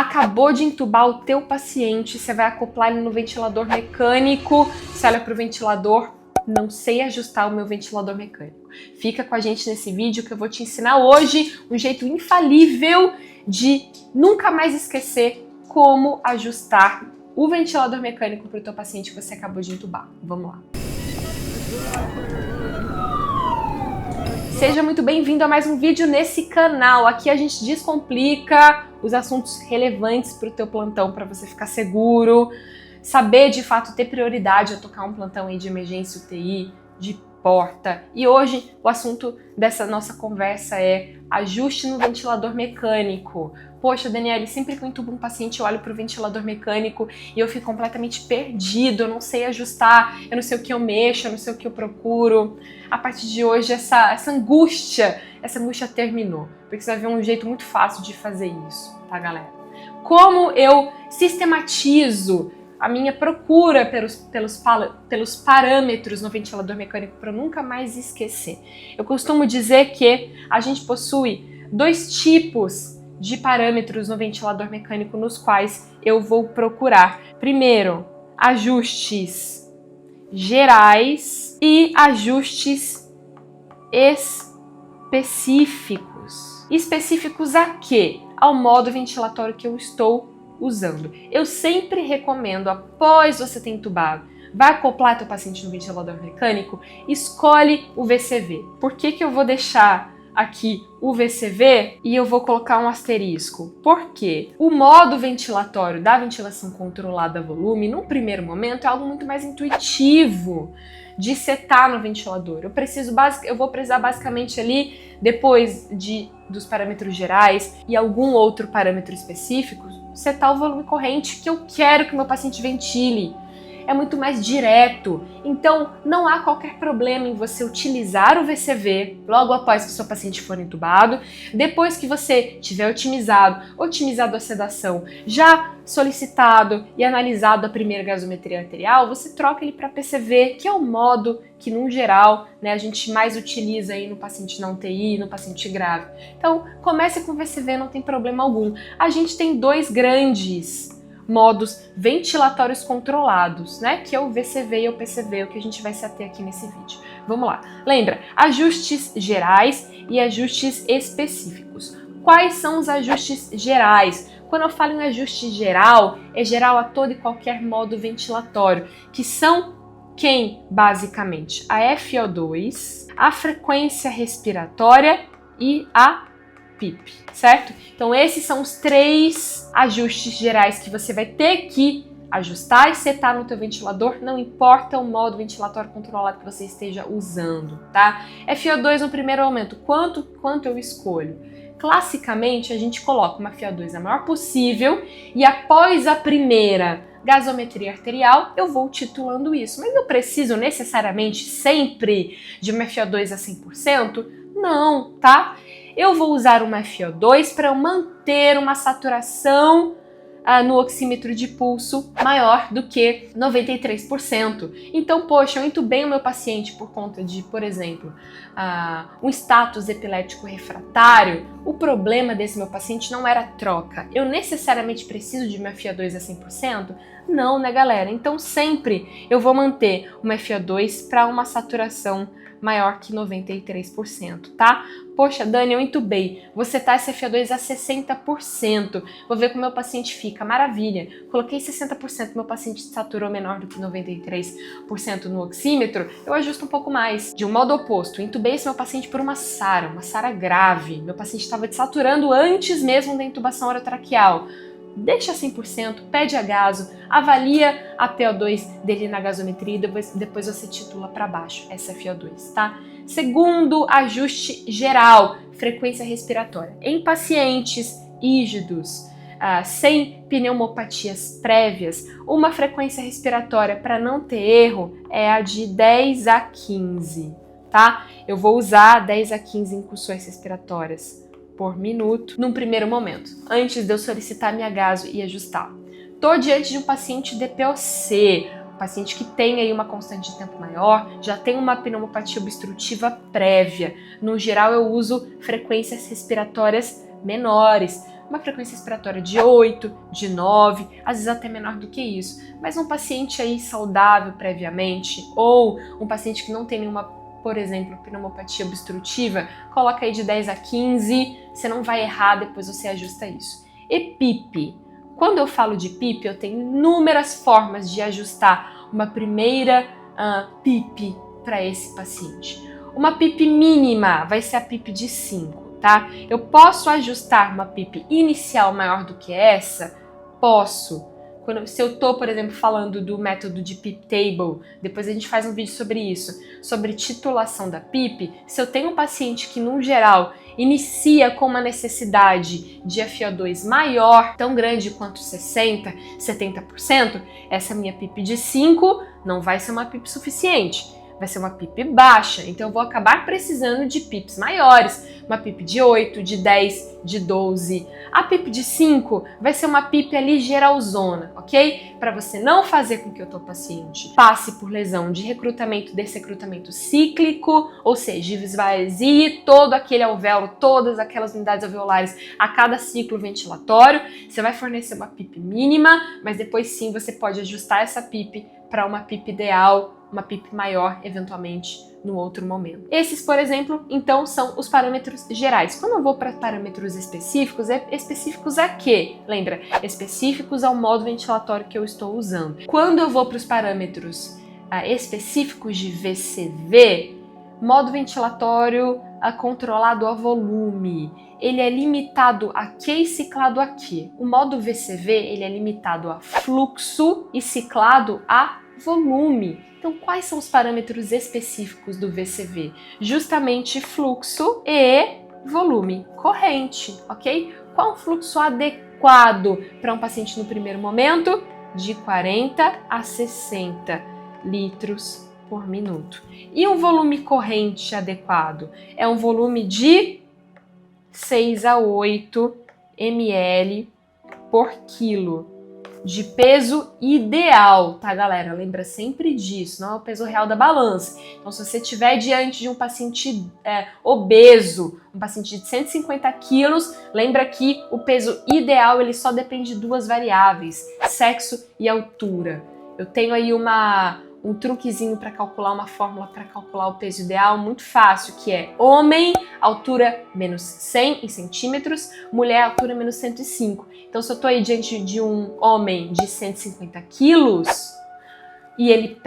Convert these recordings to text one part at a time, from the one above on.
acabou de entubar o teu paciente, você vai acoplar ele no ventilador mecânico, você olha para o ventilador, não sei ajustar o meu ventilador mecânico. Fica com a gente nesse vídeo que eu vou te ensinar hoje um jeito infalível de nunca mais esquecer como ajustar o ventilador mecânico para o teu paciente que você acabou de entubar. Vamos lá. Seja muito bem-vindo a mais um vídeo nesse canal. Aqui a gente descomplica os assuntos relevantes para o teu plantão, para você ficar seguro, saber de fato ter prioridade a tocar um plantão aí de emergência UTI, de porta. E hoje o assunto dessa nossa conversa é ajuste no ventilador mecânico. Poxa, Daniele, sempre que eu entubo um paciente eu olho para o ventilador mecânico e eu fico completamente perdido, eu não sei ajustar, eu não sei o que eu mexo, eu não sei o que eu procuro. A partir de hoje essa angústia terminou, porque você vai ver um jeito muito fácil de fazer isso, tá, galera? Como eu sistematizo a minha procura pelos parâmetros no ventilador mecânico para nunca mais esquecer. Eu costumo dizer que a gente possui dois tipos de parâmetros no ventilador mecânico nos quais eu vou procurar. Primeiro, ajustes gerais e ajustes específicos. Específicos a quê? Ao modo ventilatório que eu estou usando. Eu sempre recomendo, após você ter entubado, vai acoplar teu paciente no ventilador mecânico, escolhe o VCV. Por que eu vou deixar aqui o VCV e eu vou colocar um asterisco? Porque o modo ventilatório da ventilação controlada a volume, num primeiro momento, é algo muito mais intuitivo de setar no ventilador. Eu vou precisar basicamente ali, depois dos parâmetros gerais e algum outro parâmetro específico, setar o volume corrente que eu quero que meu paciente ventile. É muito mais direto. Então, não há qualquer problema em você utilizar o VCV logo após que o seu paciente for entubado. Depois que você tiver otimizado a sedação, já solicitado e analisado a primeira gasometria arterial, você troca ele para PCV, que é o modo que, no geral, a gente mais utiliza aí no paciente na UTI, no paciente grave. Então, comece com VCV, não tem problema algum. A gente tem dois grandes modos ventilatórios controlados, que é o VCV e o PCV, o que a gente vai se ater aqui nesse vídeo. Vamos lá. Lembra, ajustes gerais e ajustes específicos. Quais são os ajustes gerais? Quando eu falo em ajuste geral, é geral a todo e qualquer modo ventilatório, que são quem, basicamente? A FO2, a frequência respiratória e a PIP, certo? Então esses são os três ajustes gerais que você vai ter que ajustar e setar no teu ventilador, não importa o modo ventilatório controlado que você esteja usando, tá? FO2 no primeiro momento, quanto eu escolho? Classicamente a gente coloca uma FO2 a maior possível e após a primeira gasometria arterial, eu vou titulando isso. Mas eu preciso necessariamente sempre de uma FO2 a 100%? Não, tá? Eu vou usar uma FO2 para manter uma saturação no oxímetro de pulso maior do que 93%. Então, poxa, eu entubei o meu paciente por conta de, por exemplo, um status epilético refratário. O problema desse meu paciente não era a troca. Eu necessariamente preciso de uma FO2 a 100%? Não, né, galera? Então, sempre eu vou manter uma FO2 para uma saturação maior que 93%, tá? Poxa, Dani, eu entubei, vou setar essa FO2 a 60%, vou ver como meu paciente fica, maravilha, coloquei 60%, meu paciente saturou menor do que 93% no oxímetro, eu ajusto um pouco mais. De um modo oposto, entubei esse meu paciente por uma SARA grave, meu paciente estava desaturando antes mesmo da intubação orotraqueal. Deixa 100%, pede a gaso, avalia a PO2 dele na gasometria e depois você titula para baixo essa FO2, tá? Segundo ajuste geral, frequência respiratória. Em pacientes rígidos, sem pneumopatias prévias, uma frequência respiratória para não ter erro é a de 10 a 15, tá? Eu vou usar 10 a 15 incursões respiratórias por minuto num primeiro momento, antes de eu solicitar minha gaso e ajustar. Estou diante de um paciente DPOC, um paciente que tem aí uma constante de tempo maior, já tem uma pneumopatia obstrutiva prévia. No geral, eu uso frequências respiratórias menores, uma frequência expiratória de 8, de 9, às vezes até menor do que isso. Mas um paciente aí saudável previamente, ou um paciente que não tem nenhuma, por exemplo, pneumopatia obstrutiva, coloca aí de 10 a 15, você não vai errar, depois você ajusta isso. E PIP? Quando eu falo de PIP, eu tenho inúmeras formas de ajustar uma primeira PIP para esse paciente. Uma PIP mínima vai ser a PIP de 5, tá? Eu posso ajustar uma PIP inicial maior do que essa? Posso. Se eu tô, por exemplo, falando do método de PIP Table, depois a gente faz um vídeo sobre isso, sobre titulação da PIP, se eu tenho um paciente que, no geral, inicia com uma necessidade de FO2 maior, tão grande quanto 60%, 70%, essa minha PIP de 5 não vai ser uma PIP suficiente. Vai ser uma PIP baixa, então eu vou acabar precisando de PIPs maiores, uma PIP de 8, de 10, de 12. A PIP de 5 vai ser uma PIP ali geralzona, ok? Para você não fazer com que o teu paciente passe por lesão de recrutamento, desrecrutamento cíclico, ou seja, esvazie todo aquele alvéolo, todas aquelas unidades alveolares a cada ciclo ventilatório. Você vai fornecer uma PIP mínima, mas depois sim você pode ajustar essa PIP para uma PIP ideal, uma PIP maior, eventualmente, no outro momento. Esses, por exemplo, então, são os parâmetros gerais. Quando eu vou para parâmetros específicos, específicos a quê? Lembra? Específicos ao modo ventilatório que eu estou usando. Quando eu vou para os parâmetros específicos de VCV, modo ventilatório controlado a volume. Ele é limitado a quê e ciclado a quê? O modo VCV, ele é limitado a fluxo e ciclado a volume. Então, quais são os parâmetros específicos do VCV? Justamente fluxo e volume corrente, ok? Qual o fluxo adequado para um paciente no primeiro momento? De 40 a 60 litros por minuto. E um volume corrente adequado? É um volume de 6 a 8 ml por quilo. De peso ideal, tá, galera? Lembra sempre disso, não é o peso real da balança. Então, se você estiver diante de um paciente obeso, um paciente de 150 quilos, lembra que o peso ideal ele só depende de duas variáveis, sexo e altura. Eu tenho aí um truquezinho para calcular uma fórmula para calcular o peso ideal muito fácil, que é homem, altura menos 100 em centímetros, mulher, altura menos 105. Então, se eu estou aí diante de um homem de 150 quilos e ele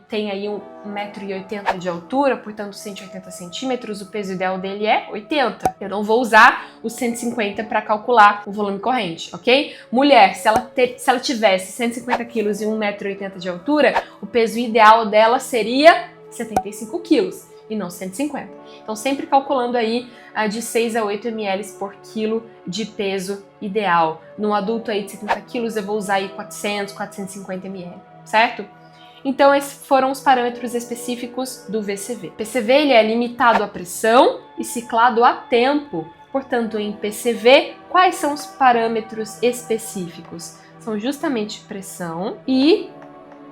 tem aí 1,80 m de altura, portanto 180 centímetros, o peso ideal dele é 80. Eu não vou usar os 150 para calcular o volume corrente, ok? Mulher, se ela tivesse 150 quilos e 1,80 m de altura, o peso ideal dela seria 75 quilos e não 150. Então, sempre calculando aí de 6 a 8 ml por quilo de peso ideal. Num adulto aí de 70 quilos, eu vou usar aí 400, 450 ml, certo? Então, esses foram os parâmetros específicos do VCV. O PCV ele é limitado à pressão e ciclado a tempo. Portanto, em PCV, quais são os parâmetros específicos? São justamente pressão e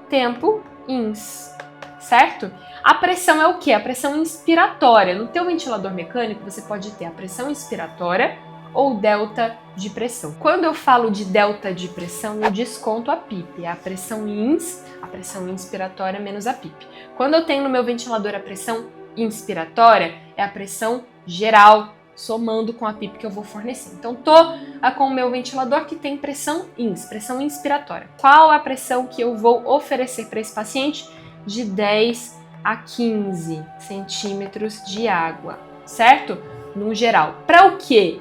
tempo ins, certo? A pressão é o quê? A pressão inspiratória. No teu ventilador mecânico, você pode ter a pressão inspiratória ou delta de pressão. Quando eu falo de delta de pressão, eu desconto a PIP, a pressão ins, a pressão inspiratória menos a PIP. Quando eu tenho no meu ventilador a pressão inspiratória, é a pressão geral, somando com a PIP que eu vou fornecer. Então, tô com o meu ventilador que tem pressão ins, pressão inspiratória. Qual a pressão que eu vou oferecer para esse paciente? De 10 a 15 centímetros de água, certo? No geral. Para o quê?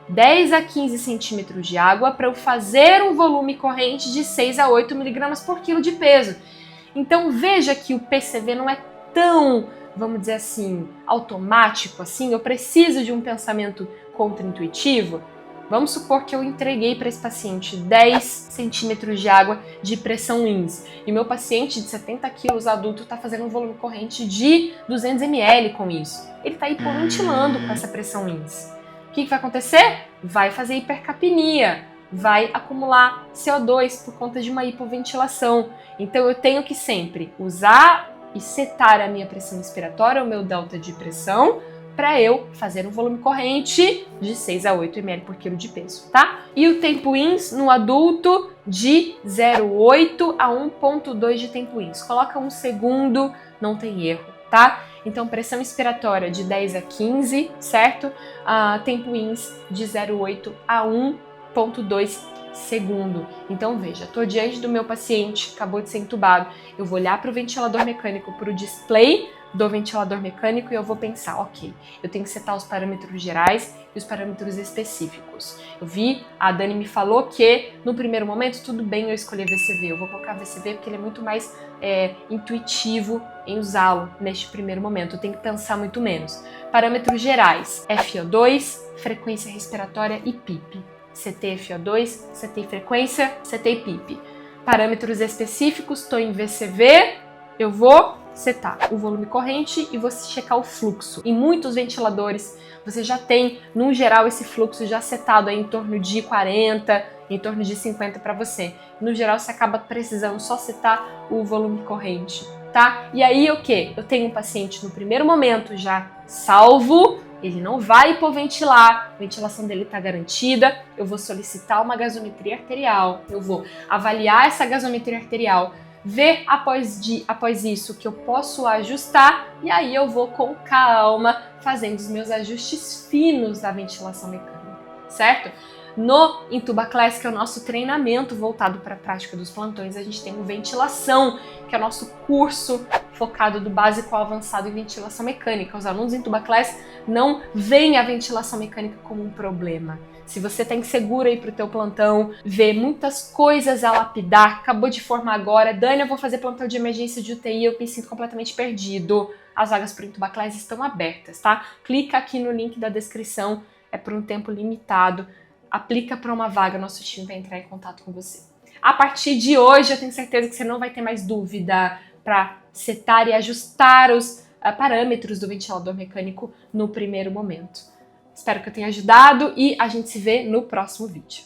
10 a 15 centímetros de água para eu fazer um volume corrente de 6 a 8 miligramas por quilo de peso. Então veja que o PCV não é tão, vamos dizer assim, automático assim. Eu preciso de um pensamento contraintuitivo. Vamos supor que eu entreguei para esse paciente 10 centímetros de água de pressão ins e meu paciente de 70 quilos adulto está fazendo um volume corrente de 200 ml com isso. Ele está hipoventilando com essa pressão ins. O que vai acontecer? Vai fazer hipercapnia, vai acumular CO2 por conta de uma hipoventilação. Então eu tenho que sempre usar e setar a minha pressão inspiratória, o meu delta de pressão, para eu fazer um volume corrente de 6 a 8 ml por quilo de peso, tá? E o tempo ins no adulto de 0,8 a 1,2 de tempo ins. Coloca 1 segundo, não tem erro, tá? Então, pressão expiratória de 10 a 15, certo? Tempo ins de 0,8 a 1,2 segundo. Então, veja, estou diante do meu paciente, acabou de ser entubado, eu vou olhar para o ventilador mecânico, para o display do ventilador mecânico e eu vou pensar, ok, eu tenho que setar os parâmetros gerais e os parâmetros específicos. Eu vi, a Dani me falou que no primeiro momento tudo bem eu escolher VCV, eu vou colocar VCV porque ele é muito mais intuitivo em usá-lo neste primeiro momento, eu tenho que pensar muito menos. Parâmetros gerais, FO2, frequência respiratória e PIP. CT FO2, CT frequência, CT PIP. Parâmetros específicos, estou em VCV, eu vou setar o volume corrente e vou checar o fluxo. Em muitos ventiladores, você já tem, no geral, esse fluxo já setado aí em torno de 40, em torno de 50 para você. No geral, você acaba precisando só setar o volume corrente, tá? E aí, o quê? Eu tenho um paciente no primeiro momento já salvo, ele não vai hipoventilar, a ventilação dele está garantida, eu vou solicitar uma gasometria arterial, eu vou avaliar essa gasometria arterial, ver após isso que eu posso ajustar e aí eu vou com calma fazendo os meus ajustes finos da ventilação mecânica, certo? No Intuba Class, que é o nosso treinamento voltado para a prática dos plantões, a gente tem o Ventilação, que é o nosso curso focado do básico ao avançado em ventilação mecânica. Os alunos do Intuba Class não veem a ventilação mecânica como um problema. Se você está inseguro aí para o teu plantão, vê muitas coisas a lapidar, acabou de formar agora, Dani, eu vou fazer plantão de emergência de UTI, eu me sinto completamente perdido. As vagas para o Intuba Class estão abertas, tá? Clica aqui no link da descrição, é por um tempo limitado. Aplica para uma vaga, nosso time vai entrar em contato com você. A partir de hoje, eu tenho certeza que você não vai ter mais dúvida para setar e ajustar os parâmetros do ventilador mecânico no primeiro momento. Espero que eu tenha ajudado e a gente se vê no próximo vídeo.